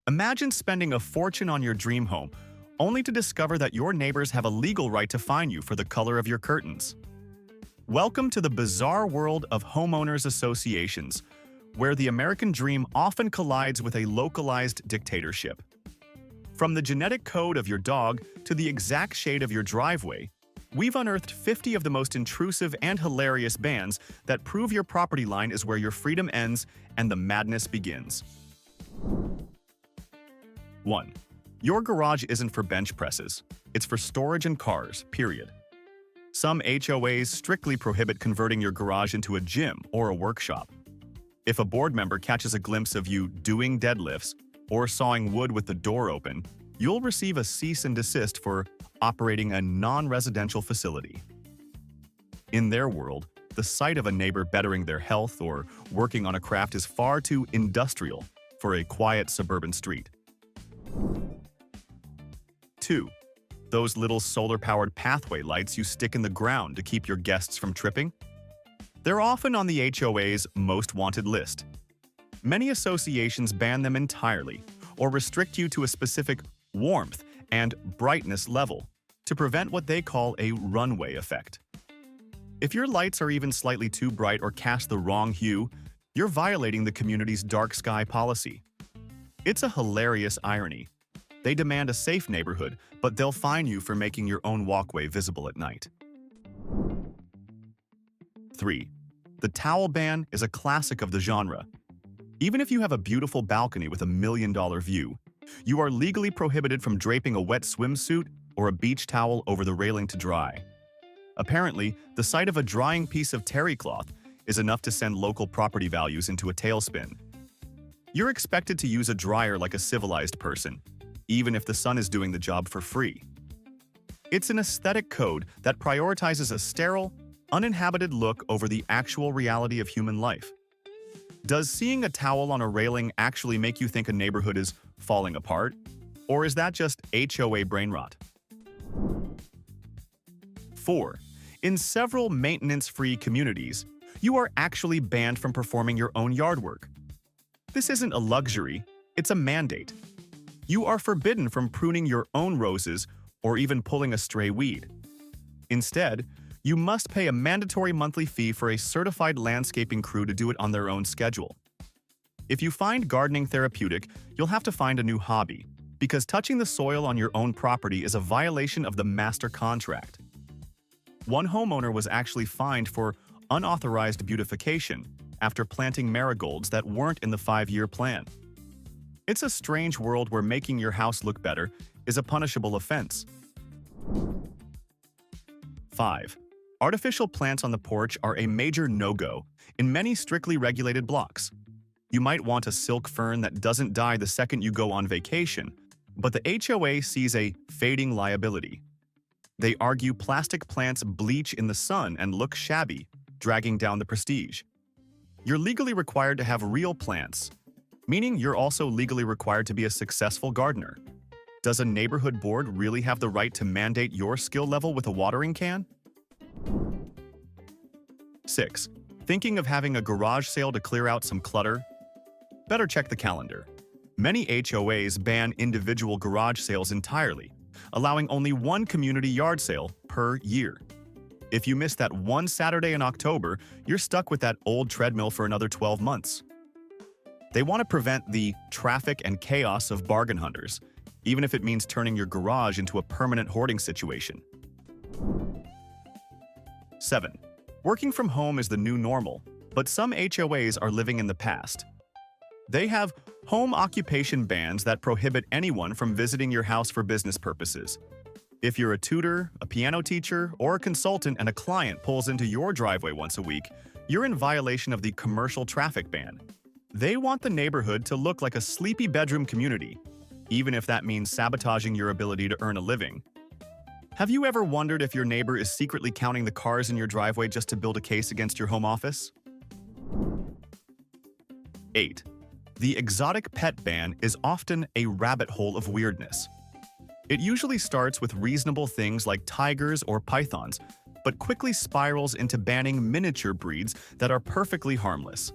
Imagine spending a fortune on your dream home, only to discover that your neighbors have a legal right to fine you for the color of your curtains. Welcome to the bizarre world of homeowners associations, where the American dream often collides with a localized dictatorship. From the genetic code of your dog to the exact shade of your driveway, we've unearthed 50 of the most intrusive and hilarious bans that prove your property line is where your freedom ends and the madness begins. 1. Your garage isn't for bench presses. It's for storage and cars, period. Some HOAs strictly prohibit converting your garage into a gym or a workshop. If a board member catches a glimpse of you doing deadlifts or sawing wood with the door open, you'll receive a cease and desist for operating a non-residential facility. In their world, the sight of a neighbor bettering their health or working on a craft is far too industrial for a quiet suburban street. 2. Those little solar-powered pathway lights you stick in the ground to keep your guests from tripping? They're often on the HOA's most wanted list. Many associations ban them entirely or restrict you to a specific warmth and brightness level to prevent what they call a runway effect. If your lights are even slightly too bright or cast the wrong hue, you're violating the community's dark sky policy. It's a hilarious irony. They demand a safe neighborhood, but they'll fine you for making your own walkway visible at night. 3. The towel ban is a classic of the genre. Even if you have a beautiful balcony with a $1 million view, you are legally prohibited from draping a wet swimsuit or a beach towel over the railing to dry. Apparently, the sight of a drying piece of terry cloth is enough to send local property values into a tailspin. You're expected to use a dryer like a civilized person, even if the sun is doing the job for free. It's an aesthetic code that prioritizes a sterile, uninhabited look over the actual reality of human life. Does seeing a towel on a railing actually make you think a neighborhood is falling apart? Or is that just HOA brain rot? 4. In several maintenance-free communities, you are actually banned from performing your own yard work. This isn't a luxury, it's a mandate. You are forbidden from pruning your own roses or even pulling a stray weed. Instead, you must pay a mandatory monthly fee for a certified landscaping crew to do it on their own schedule. If you find gardening therapeutic, you'll have to find a new hobby, because touching the soil on your own property is a violation of the master contract. One homeowner was actually fined for unauthorized beautification after planting marigolds that weren't in the 5-year plan. It's a strange world where making your house look better is a punishable offense. 5. Artificial plants on the porch are a major no-go in many strictly regulated blocks. You might want a silk fern that doesn't die the second you go on vacation, but the HOA sees a fading liability. They argue plastic plants bleach in the sun and look shabby, dragging down the prestige. You're legally required to have real plants, meaning you're also legally required to be a successful gardener. Does a neighborhood board really have the right to mandate your skill level with a watering can? 6. Thinking of having a garage sale to clear out some clutter? Better check the calendar. Many HOAs ban individual garage sales entirely, allowing only one community yard sale per year. If you miss that one Saturday in October, you're stuck with that old treadmill for another 12 months. They want to prevent the traffic and chaos of bargain hunters, even if it means turning your garage into a permanent hoarding situation. 7. Working from home is the new normal, but some HOAs are living in the past. They have home occupation bans that prohibit anyone from visiting your house for business purposes. If you're a tutor, a piano teacher, or a consultant and a client pulls into your driveway once a week, you're in violation of the commercial traffic ban. They want the neighborhood to look like a sleepy bedroom community, even if that means sabotaging your ability to earn a living. Have you ever wondered if your neighbor is secretly counting the cars in your driveway just to build a case against your home office? 8. The exotic pet ban is often a rabbit hole of weirdness. It usually starts with reasonable things like tigers or pythons, but quickly spirals into banning miniature breeds that are perfectly harmless.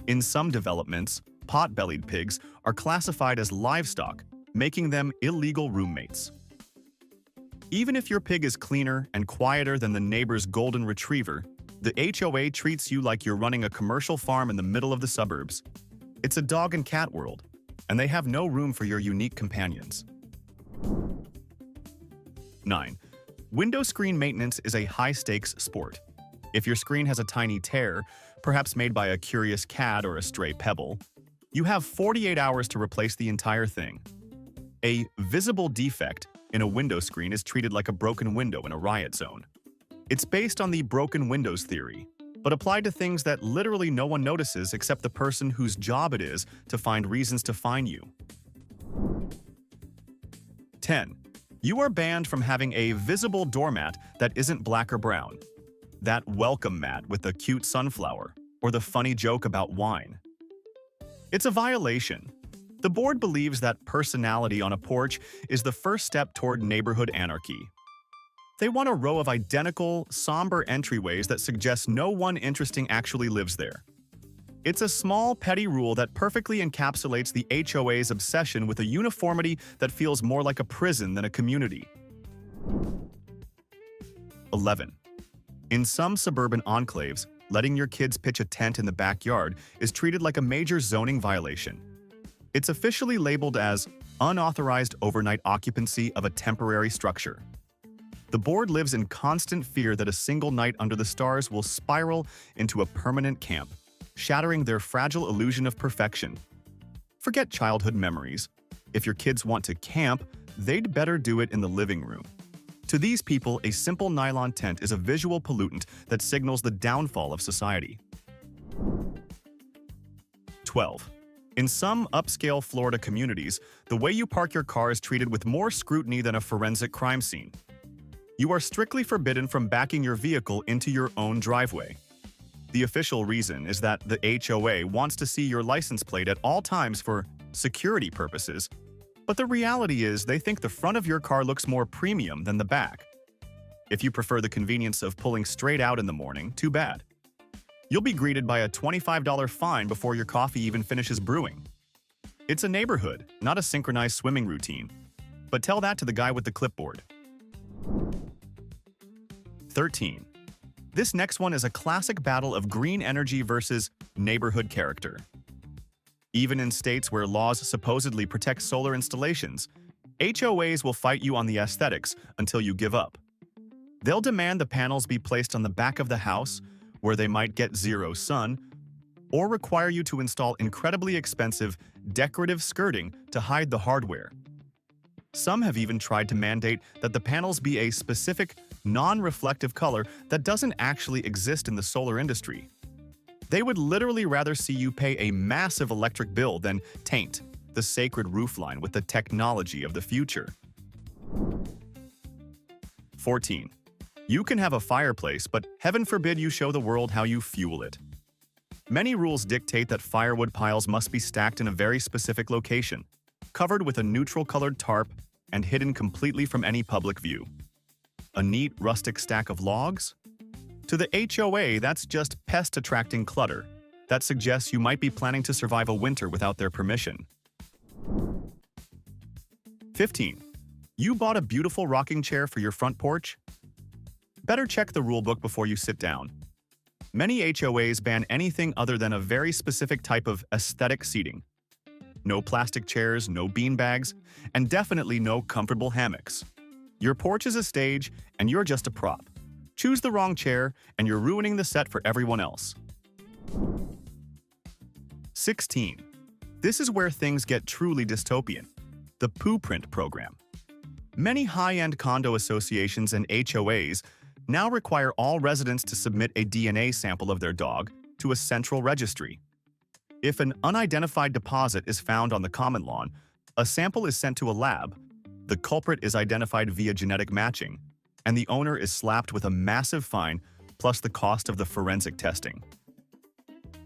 In some developments, pot-bellied pigs are classified as livestock, making them illegal roommates. Even if your pig is cleaner and quieter than the neighbor's golden retriever, the HOA treats you like you're running a commercial farm in the middle of the suburbs. It's a dog and cat world, and they have no room for your unique companions. 9. Window screen maintenance is a high-stakes sport. If your screen has a tiny tear, perhaps made by a curious cat or a stray pebble, you have 48 hours to replace the entire thing. A visible defect in a window screen is treated like a broken window in a riot zone. It's based on the broken windows theory, but applied to things that literally no one notices except the person whose job it is to find reasons to fine you. 10. You are banned from having a visible doormat that isn't black or brown. That welcome mat with the cute sunflower, or the funny joke about wine. It's a violation. The board believes that personality on a porch is the first step toward neighborhood anarchy. They want a row of identical, somber entryways that suggest no one interesting actually lives there. It's a small, petty rule that perfectly encapsulates the HOA's obsession with a uniformity that feels more like a prison than a community. 11. In some suburban enclaves, letting your kids pitch a tent in the backyard is treated like a major zoning violation. It's officially labeled as unauthorized overnight occupancy of a temporary structure. The board lives in constant fear that a single night under the stars will spiral into a permanent camp, shattering their fragile illusion of perfection. Forget childhood memories. If your kids want to camp, they'd better do it in the living room. To these people, a simple nylon tent is a visual pollutant that signals the downfall of society. 12. In some upscale Florida communities, the way you park your car is treated with more scrutiny than a forensic crime scene. You are strictly forbidden from backing your vehicle into your own driveway. The official reason is that the HOA wants to see your license plate at all times for security purposes, but the reality is they think the front of your car looks more premium than the back. If you prefer the convenience of pulling straight out in the morning, too bad. You'll be greeted by a $25 fine before your coffee even finishes brewing. It's a neighborhood, not a synchronized swimming routine. But tell that to the guy with the clipboard. 13. This next one is a classic battle of green energy versus neighborhood character. Even in states where laws supposedly protect solar installations, HOAs will fight you on the aesthetics until you give up. They'll demand the panels be placed on the back of the house, where they might get zero sun, or require you to install incredibly expensive, decorative skirting to hide the hardware. Some have even tried to mandate that the panels be a specific, non-reflective color that doesn't actually exist in the solar industry. They would literally rather see you pay a massive electric bill than taint the sacred roofline with the technology of the future. 14. You can have a fireplace, but heaven forbid you show the world how you fuel it. Many rules dictate that firewood piles must be stacked in a very specific location, covered with a neutral-colored tarp and hidden completely from any public view. A neat, rustic stack of logs? To the HOA, that's just pest-attracting clutter that suggests you might be planning to survive a winter without their permission. 15. You bought a beautiful rocking chair for your front porch? Better check the rulebook before you sit down. Many HOAs ban anything other than a very specific type of aesthetic seating. No plastic chairs, no beanbags, and definitely no comfortable hammocks. Your porch is a stage, and you're just a prop. Choose the wrong chair, and you're ruining the set for everyone else. 16. This is where things get truly dystopian. The poo print program. Many high-end condo associations and HOAs now require all residents to submit a DNA sample of their dog to a central registry. If an unidentified deposit is found on the common lawn, a sample is sent to a lab, the culprit is identified via genetic matching, and the owner is slapped with a massive fine plus the cost of the forensic testing.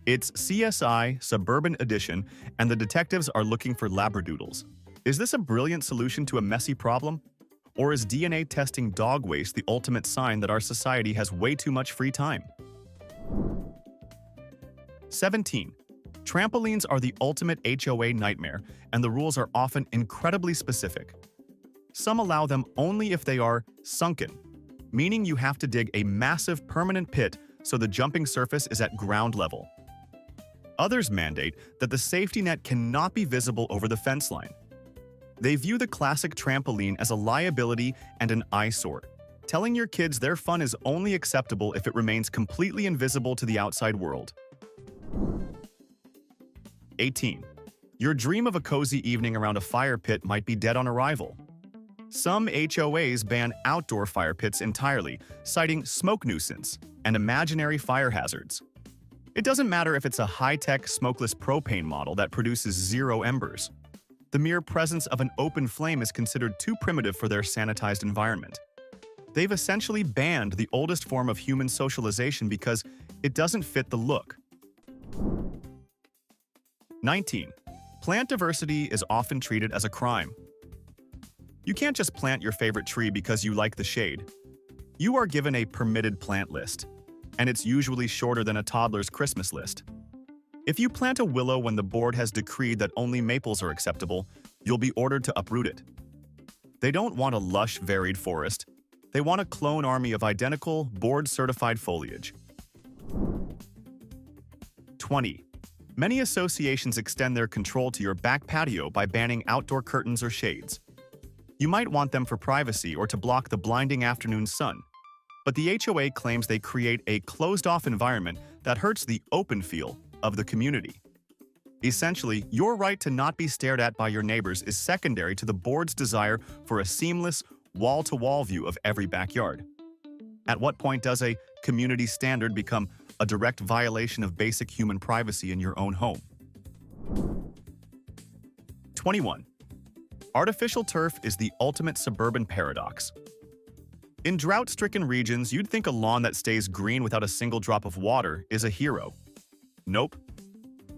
It's CSI Suburban Edition, and the detectives are looking for labradoodles. Is this a brilliant solution to a messy problem? Or is DNA testing dog waste the ultimate sign that our society has way too much free time? 17. Trampolines are the ultimate HOA nightmare, and the rules are often incredibly specific. Some allow them only if they are sunken, meaning you have to dig a massive permanent pit so the jumping surface is at ground level. Others mandate that the safety net cannot be visible over the fence line. They view the classic trampoline as a liability and an eyesore, telling your kids their fun is only acceptable if it remains completely invisible to the outside world. 18. Your dream of a cozy evening around a fire pit might be dead on arrival. Some HOAs ban outdoor fire pits entirely, citing smoke nuisance and imaginary fire hazards. It doesn't matter if it's a high-tech smokeless propane model that produces zero embers. The mere presence of an open flame is considered too primitive for their sanitized environment. They've essentially banned the oldest form of human socialization because it doesn't fit the look. 19. Plant diversity is often treated as a crime. You can't just plant your favorite tree because you like the shade. You are given a permitted plant list, and it's usually shorter than a toddler's Christmas list. If you plant a willow when the board has decreed that only maples are acceptable, you'll be ordered to uproot it. They don't want a lush, varied forest. They want a clone army of identical, board-certified foliage. 20. Many associations extend their control to your back patio by banning outdoor curtains or shades. You might want them for privacy or to block the blinding afternoon sun, but the HOA claims they create a closed-off environment that hurts the open feel of the community. Essentially, your right to not be stared at by your neighbors is secondary to the board's desire for a seamless, wall-to-wall view of every backyard. At what point does a community standard become a direct violation of basic human privacy in your own home? 21. Artificial turf is the ultimate suburban paradox. In drought-stricken regions, you'd think a lawn that stays green without a single drop of water is a hero. Nope.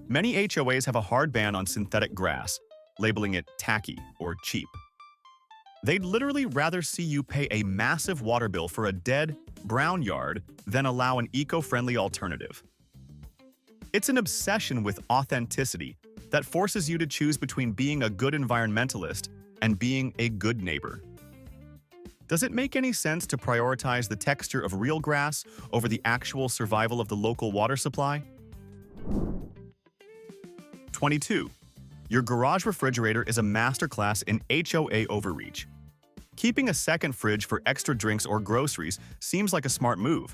Many HOAs have a hard ban on synthetic grass, labeling it tacky or cheap. They'd literally rather see you pay a massive water bill for a dead, brown yard than allow an eco-friendly alternative. It's an obsession with authenticity that forces you to choose between being a good environmentalist and being a good neighbor. Does it make any sense to prioritize the texture of real grass over the actual survival of the local water supply? 22. Your garage refrigerator is a masterclass in HOA overreach. Keeping a second fridge for extra drinks or groceries seems like a smart move,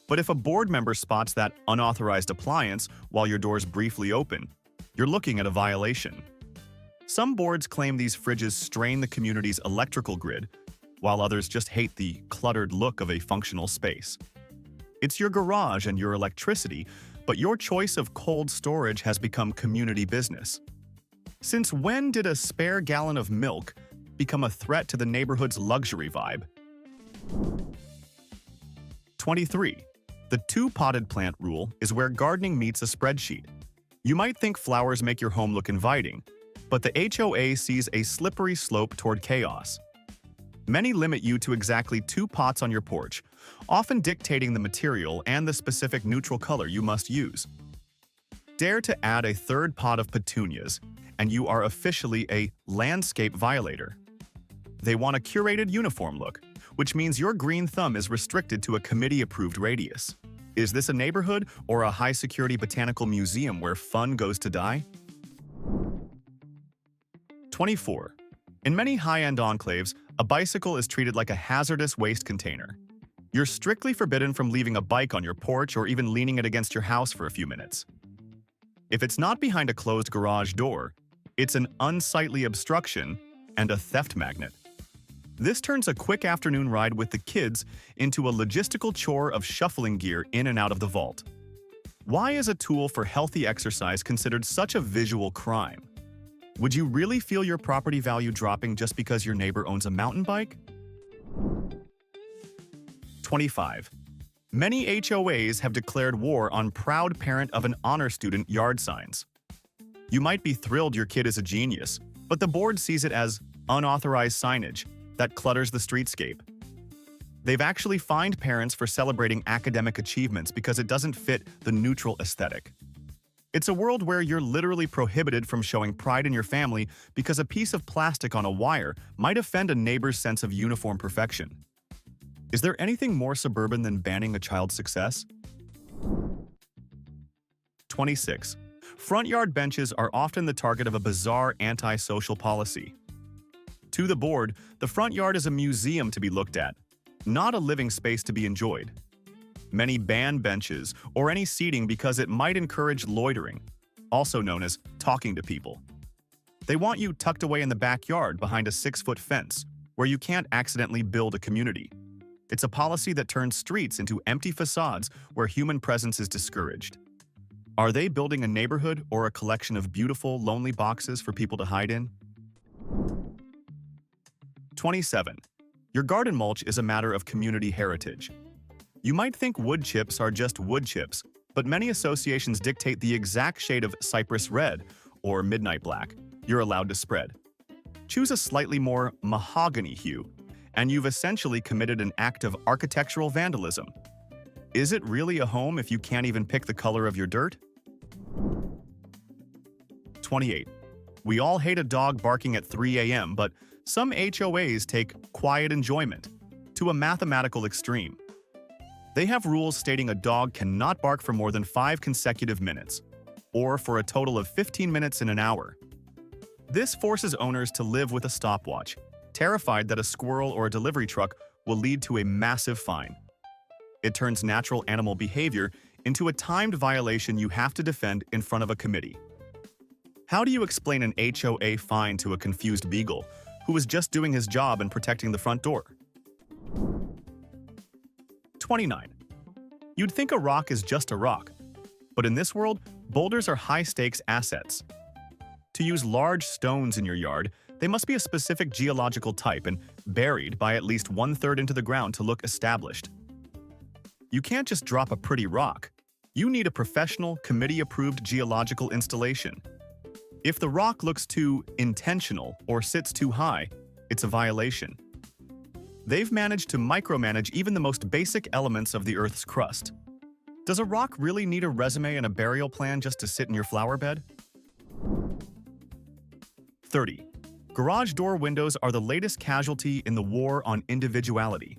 but if a board member spots that unauthorized appliance while your door's briefly open, you're looking at a violation. Some boards claim these fridges strain the community's electrical grid, while others just hate the cluttered look of a functional space. It's your garage and your electricity, but your choice of cold storage has become community business. Since when did a spare gallon of milk become a threat to the neighborhood's luxury vibe? 23. The two-potted plant rule is where gardening meets a spreadsheet. You might think flowers make your home look inviting, but the HOA sees a slippery slope toward chaos. Many limit you to exactly 2 pots on your porch, often dictating the material and the specific neutral color you must use. Dare to add a 3rd pot of petunias, and you are officially a landscape violator. They want a curated uniform look, which means your green thumb is restricted to a committee-approved radius. Is this a neighborhood or a high-security botanical museum where fun goes to die? 24. In many high-end enclaves, a bicycle is treated like a hazardous waste container. You're strictly forbidden from leaving a bike on your porch or even leaning it against your house for a few minutes. If it's not behind a closed garage door, it's an unsightly obstruction and a theft magnet. This turns a quick afternoon ride with the kids into a logistical chore of shuffling gear in and out of the vault. Why is a tool for healthy exercise considered such a visual crime? Would you really feel your property value dropping just because your neighbor owns a mountain bike? 25. Many HOAs have declared war on proud parent of an honor student yard signs. You might be thrilled your kid is a genius, but the board sees it as unauthorized signage that clutters the streetscape. They've actually fined parents for celebrating academic achievements because it doesn't fit the neutral aesthetic. It's a world where you're literally prohibited from showing pride in your family because a piece of plastic on a wire might offend a neighbor's sense of uniform perfection. Is there anything more suburban than banning a child's success? 26. Front yard benches are often the target of a bizarre anti-social policy. To the board, the front yard is a museum to be looked at, not a living space to be enjoyed. Many ban benches or any seating because it might encourage loitering, also known as talking to people. They want you tucked away in the backyard behind a 6-foot fence where you can't accidentally build a community. It's a policy that turns streets into empty facades where human presence is discouraged. Are they building a neighborhood or a collection of beautiful, lonely boxes for people to hide in? 27. Your garden mulch is a matter of community heritage. You might think wood chips are just wood chips, but many associations dictate the exact shade of cypress red, or midnight black, you're allowed to spread. Choose a slightly more mahogany hue, and you've essentially committed an act of architectural vandalism. Is it really a home if you can't even pick the color of your dirt? 28. We all hate a dog barking at 3 a.m., but some HOAs take quiet enjoyment to a mathematical extreme. They have rules stating a dog cannot bark for more than 5 consecutive minutes, or for a total of 15 minutes in an hour. This forces owners to live with a stopwatch, terrified that a squirrel or a delivery truck will lead to a massive fine. It turns natural animal behavior into a timed violation you have to defend in front of a committee. How do you explain an HOA fine to a confused beagle who was just doing his job and protecting the front door? 29. You'd think a rock is just a rock, but in this world, boulders are high-stakes assets. To use large stones in your yard, they must be a specific geological type and buried by at least 1/3 into the ground to look established. You can't just drop a pretty rock. You need a professional, committee-approved geological installation. If the rock looks too intentional or sits too high, it's a violation. They've managed to micromanage even the most basic elements of the Earth's crust. Does a rock really need a resume and a burial plan just to sit in your flower bed? 30. Garage door windows are the latest casualty in the war on individuality.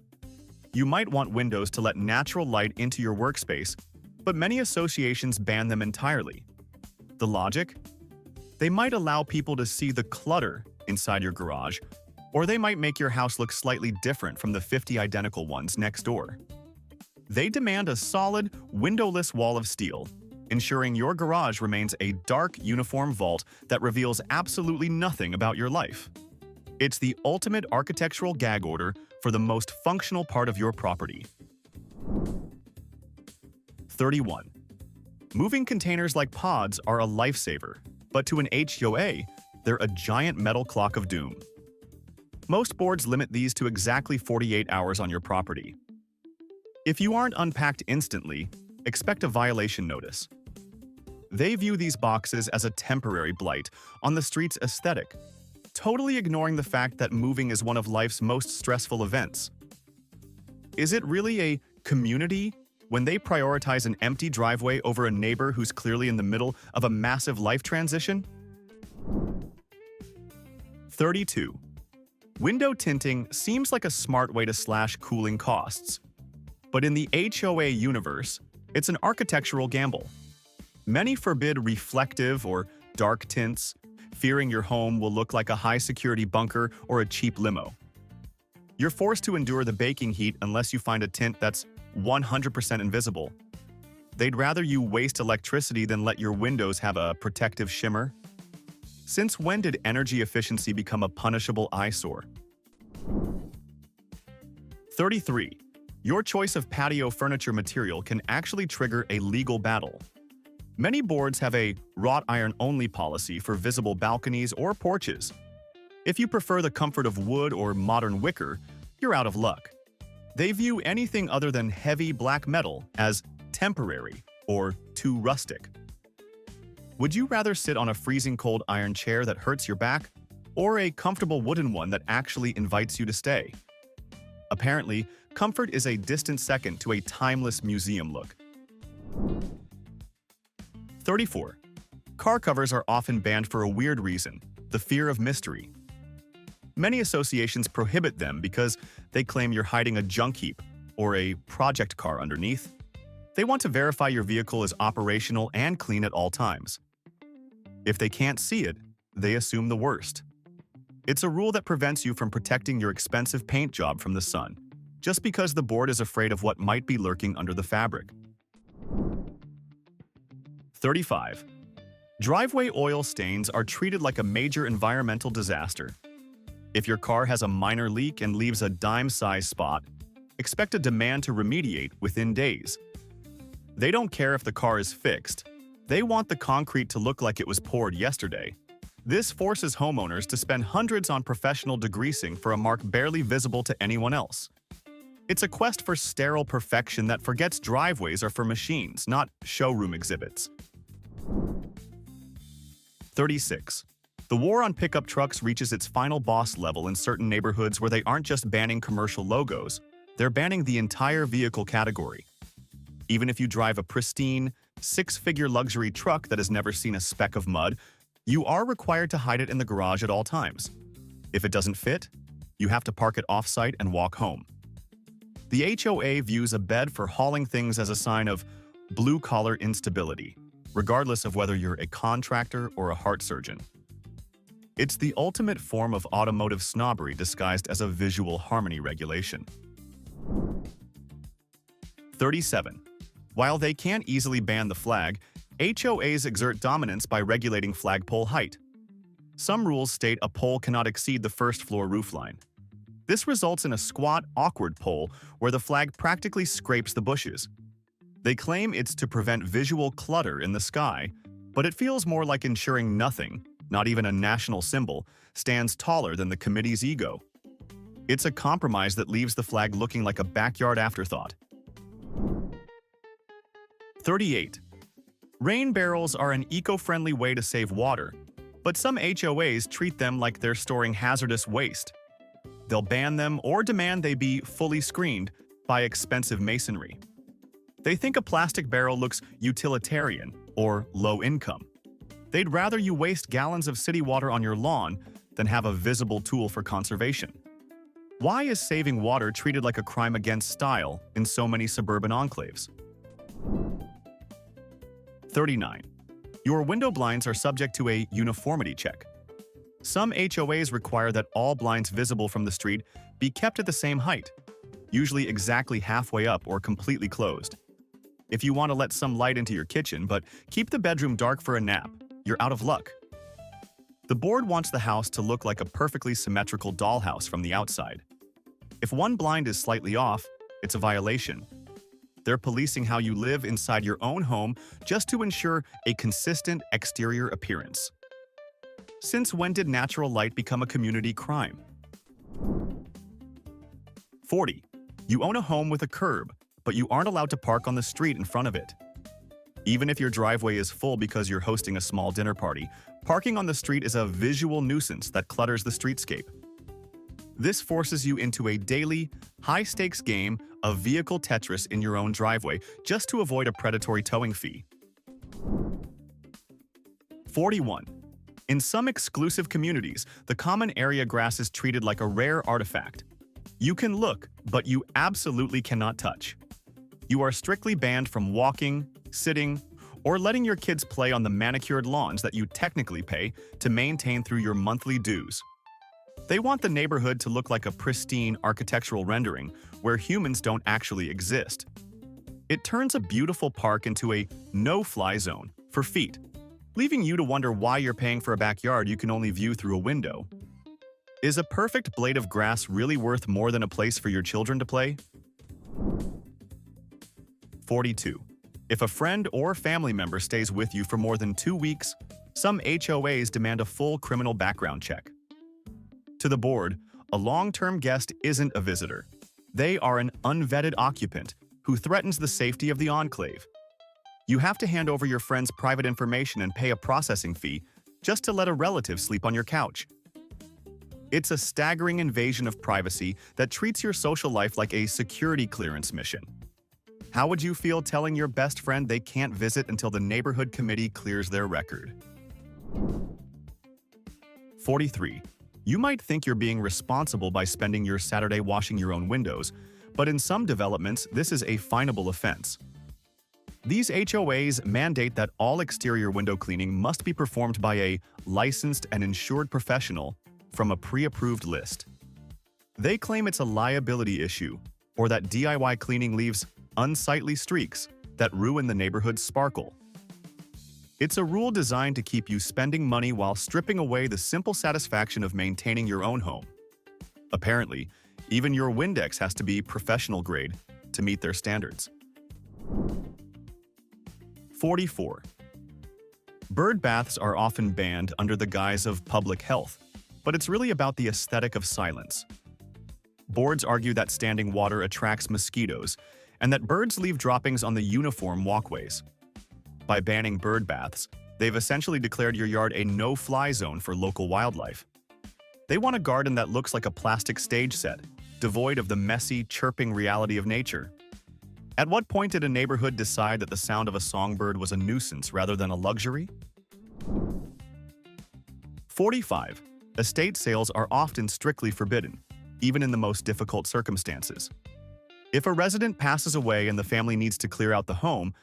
You might want windows to let natural light into your workspace, but many associations ban them entirely. The logic? They might allow people to see the clutter inside your garage, or they might make your house look slightly different from the 50 identical ones next door. They demand a solid, windowless wall of steel, ensuring your garage remains a dark, uniform vault that reveals absolutely nothing about your life. It's the ultimate architectural gag order for the most functional part of your property. 31. Moving containers like pods are a lifesaver, but to an HOA, they're a giant metal clock of doom. Most boards limit these to exactly 48 hours on your property. If you aren't unpacked instantly, expect a violation notice. They view these boxes as a temporary blight on the street's aesthetic, totally ignoring the fact that moving is one of life's most stressful events. Is it really a community when they prioritize an empty driveway over a neighbor who's clearly in the middle of a massive life transition? 32. Window tinting seems like a smart way to slash cooling costs. But in the HOA universe, it's an architectural gamble. Many forbid reflective or dark tints, fearing your home will look like a high-security bunker or a cheap limo. You're forced to endure the baking heat unless you find a tint that's 100% invisible. They'd rather you waste electricity than let your windows have a protective shimmer. Since when did energy efficiency become a punishable eyesore? 33. Your choice of patio furniture material can actually trigger a legal battle. Many boards have a wrought iron-only policy for visible balconies or porches. If you prefer the comfort of wood or modern wicker, you're out of luck. They view anything other than heavy black metal as temporary or too rustic. Would you rather sit on a freezing cold iron chair that hurts your back, or a comfortable wooden one that actually invites you to stay? Apparently, comfort is a distant second to a timeless museum look. 34. Car covers are often banned for a weird reason: the fear of mystery. Many associations prohibit them because they claim you're hiding a junk heap or a project car underneath. They want to verify your vehicle is operational and clean at all times. If they can't see it, they assume the worst. It's a rule that prevents you from protecting your expensive paint job from the sun, just because the board is afraid of what might be lurking under the fabric. 35. Driveway oil stains are treated like a major environmental disaster. If your car has a minor leak and leaves a dime-sized spot, expect a demand to remediate within days. They don't care if the car is fixed. They want the concrete to look like it was poured yesterday. This forces homeowners to spend hundreds on professional degreasing for a mark barely visible to anyone else. It's a quest for sterile perfection that forgets driveways are for machines, not showroom exhibits. 36. The war on pickup trucks reaches its final boss level in certain neighborhoods where they aren't just banning commercial logos, they're banning the entire vehicle category. Even if you drive a pristine, six-figure luxury truck that has never seen a speck of mud, you are required to hide it in the garage at all times. If it doesn't fit, you have to park it off-site and walk home. The HOA views a bed for hauling things as a sign of blue-collar instability, regardless of whether you're a contractor or a heart surgeon. It's the ultimate form of automotive snobbery disguised as a visual harmony regulation. 37. While they can't easily ban the flag, HOAs exert dominance by regulating flagpole height. Some rules state a pole cannot exceed the first-floor roofline. This results in a squat, awkward pole where the flag practically scrapes the bushes. They claim it's to prevent visual clutter in the sky, but it feels more like ensuring nothing, not even a national symbol, stands taller than the committee's ego. It's a compromise that leaves the flag looking like a backyard afterthought. 38. Rain barrels are an eco-friendly way to save water, but some HOAs treat them like they're storing hazardous waste. They'll ban them or demand they be fully screened by expensive masonry. They think a plastic barrel looks utilitarian or low income. They'd rather you waste gallons of city water on your lawn than have a visible tool for conservation. Why is saving water treated like a crime against style in so many suburban enclaves? 39. Your window blinds are subject to a uniformity check. Some HOAs require that all blinds visible from the street be kept at the same height, usually exactly halfway up or completely closed. If you want to let some light into your kitchen but keep the bedroom dark for a nap, you're out of luck. The board wants the house to look like a perfectly symmetrical dollhouse from the outside. If one blind is slightly off, it's a violation. They're policing how you live inside your own home just to ensure a consistent exterior appearance. Since when did natural light become a community crime? 40. You own a home with a curb, but you aren't allowed to park on the street in front of it. Even if your driveway is full because you're hosting a small dinner party, parking on the street is a visual nuisance that clutters the streetscape. This forces you into a daily, high-stakes game of vehicle Tetris in your own driveway just to avoid a predatory towing fee. 41. In some exclusive communities, the common area grass is treated like a rare artifact. You can look, but you absolutely cannot touch. You are strictly banned from walking, sitting, or letting your kids play on the manicured lawns that you technically pay to maintain through your monthly dues. They want the neighborhood to look like a pristine architectural rendering where humans don't actually exist. It turns a beautiful park into a no-fly zone for feet, leaving you to wonder why you're paying for a backyard you can only view through a window. Is a perfect blade of grass really worth more than a place for your children to play? 42. If a friend or family member stays with you for more than 2 weeks, some HOAs demand a full criminal background check. To the board, a long-term guest isn't a visitor. They are an unvetted occupant who threatens the safety of the enclave. You have to hand over your friend's private information and pay a processing fee just to let a relative sleep on your couch. It's a staggering invasion of privacy that treats your social life like a security clearance mission. How would you feel telling your best friend they can't visit until the neighborhood committee clears their record? 43. You might think you're being responsible by spending your Saturday washing your own windows, but in some developments, this is a finable offense. These HOAs mandate that all exterior window cleaning must be performed by a licensed and insured professional from a pre-approved list. They claim it's a liability issue, or that DIY cleaning leaves unsightly streaks that ruin the neighborhood's sparkle. It's a rule designed to keep you spending money while stripping away the simple satisfaction of maintaining your own home. Apparently, even your Windex has to be professional grade to meet their standards. 44. Bird baths are often banned under the guise of public health, but it's really about the aesthetic of silence. Boards argue that standing water attracts mosquitoes and that birds leave droppings on the uniform walkways. By banning bird baths, they've essentially declared your yard a no-fly zone for local wildlife. They want a garden that looks like a plastic stage set, devoid of the messy, chirping reality of nature. At what point did a neighborhood decide that the sound of a songbird was a nuisance rather than a luxury? 45. Estate sales are often strictly forbidden, even in the most difficult circumstances. If a resident passes away and the family needs to clear out the home,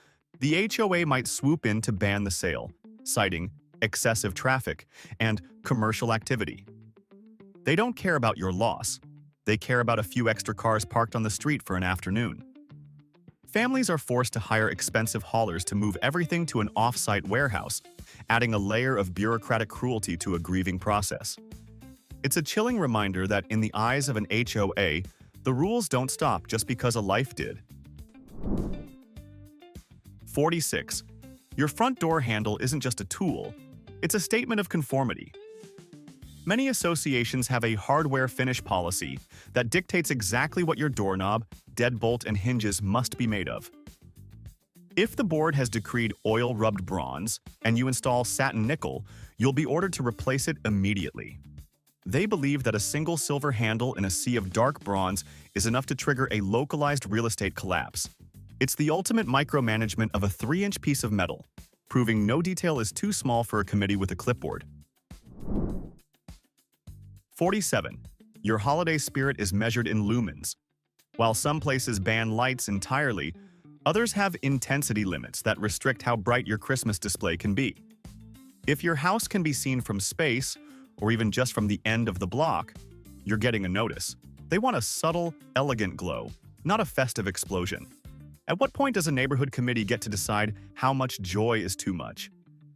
the HOA might swoop in to ban the sale, citing excessive traffic and commercial activity. They don't care about your loss. They care about a few extra cars parked on the street for an afternoon. Families are forced to hire expensive haulers to move everything to an off-site warehouse, adding a layer of bureaucratic cruelty to a grieving process. It's a chilling reminder that in the eyes of an HOA, the rules don't stop just because a life did. 46. Your front door handle isn't just a tool, it's a statement of conformity. Many associations have a hardware finish policy that dictates exactly what your doorknob, deadbolt, and hinges must be made of. If the board has decreed oil-rubbed bronze and you install satin nickel, you'll be ordered to replace it immediately. They believe that a single silver handle in a sea of dark bronze is enough to trigger a localized real estate collapse. It's the ultimate micromanagement of a 3-inch piece of metal, proving no detail is too small for a committee with a clipboard. 47. Your holiday spirit is measured in lumens. While some places ban lights entirely, others have intensity limits that restrict how bright your Christmas display can be. If your house can be seen from space, or even just from the end of the block, you're getting a notice. They want a subtle, elegant glow, not a festive explosion. At what point does a neighborhood committee get to decide how much joy is too much?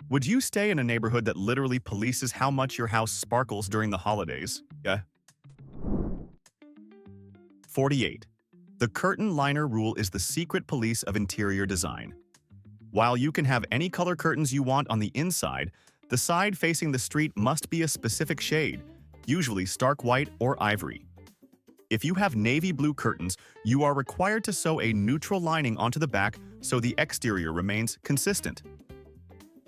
Would you stay in a neighborhood that literally polices how much your house sparkles during the holidays? Yeah. 48. The curtain liner rule is the secret police of interior design. While you can have any color curtains you want on the inside, the side facing the street must be a specific shade, usually stark white or ivory. If you have navy blue curtains, you are required to sew a neutral lining onto the back so the exterior remains consistent.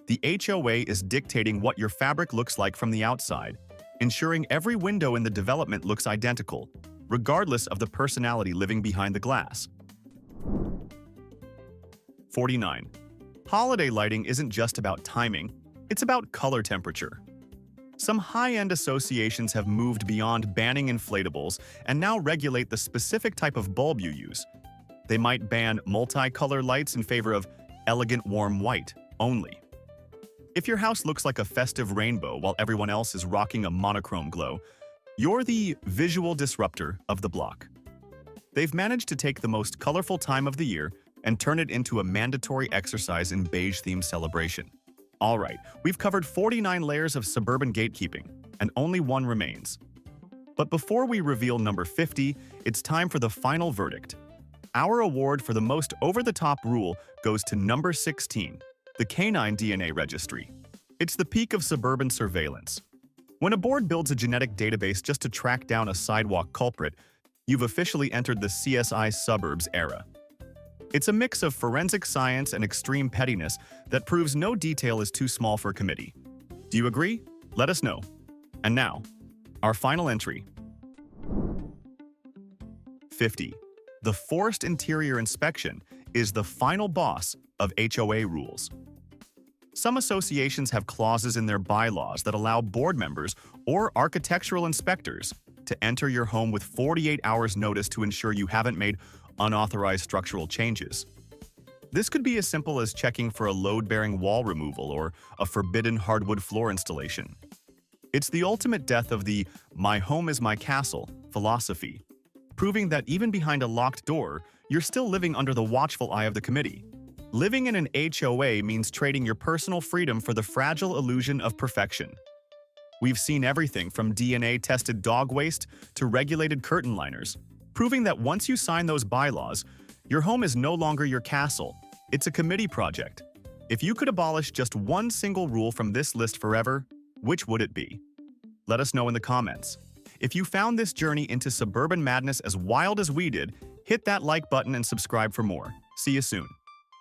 The HOA is dictating what your fabric looks like from the outside, ensuring every window in the development looks identical, regardless of the personality living behind the glass. 49. Holiday lighting isn't just about timing, it's about color temperature. Some high-end associations have moved beyond banning inflatables and now regulate the specific type of bulb you use. They might ban multicolor lights in favor of elegant warm white only. If your house looks like a festive rainbow while everyone else is rocking a monochrome glow, you're the visual disruptor of the block. They've managed to take the most colorful time of the year and turn it into a mandatory exercise in beige-themed celebration. All right, we've covered 49 layers of suburban gatekeeping, and only one remains. But before we reveal number 50, it's time for the final verdict. Our award for the most over-the-top rule goes to number 16, the Canine DNA Registry. It's the peak of suburban surveillance. When a board builds a genetic database just to track down a sidewalk culprit, you've officially entered the CSI suburbs era. It's a mix of forensic science and extreme pettiness that proves no detail is too small for a committee. Do you agree? Let us know. And now, our final entry. 50. The forced interior inspection is the final boss of HOA rules. Some associations have clauses in their bylaws that allow board members or architectural inspectors to enter your home with 48 hours notice to ensure you haven't made unauthorized structural changes. This could be as simple as checking for a load-bearing wall removal or a forbidden hardwood floor installation. It's the ultimate death of the "my home is my castle" philosophy, proving that even behind a locked door, you're still living under the watchful eye of the committee. Living in an HOA means trading your personal freedom for the fragile illusion of perfection. We've seen everything from DNA-tested dog waste to regulated curtain liners, proving that once you sign those bylaws, your home is no longer your castle. It's a committee project. If you could abolish just one single rule from this list forever, which would it be? Let us know in the comments. If you found this journey into suburban madness as wild as we did, hit that like button and subscribe for more. See you soon.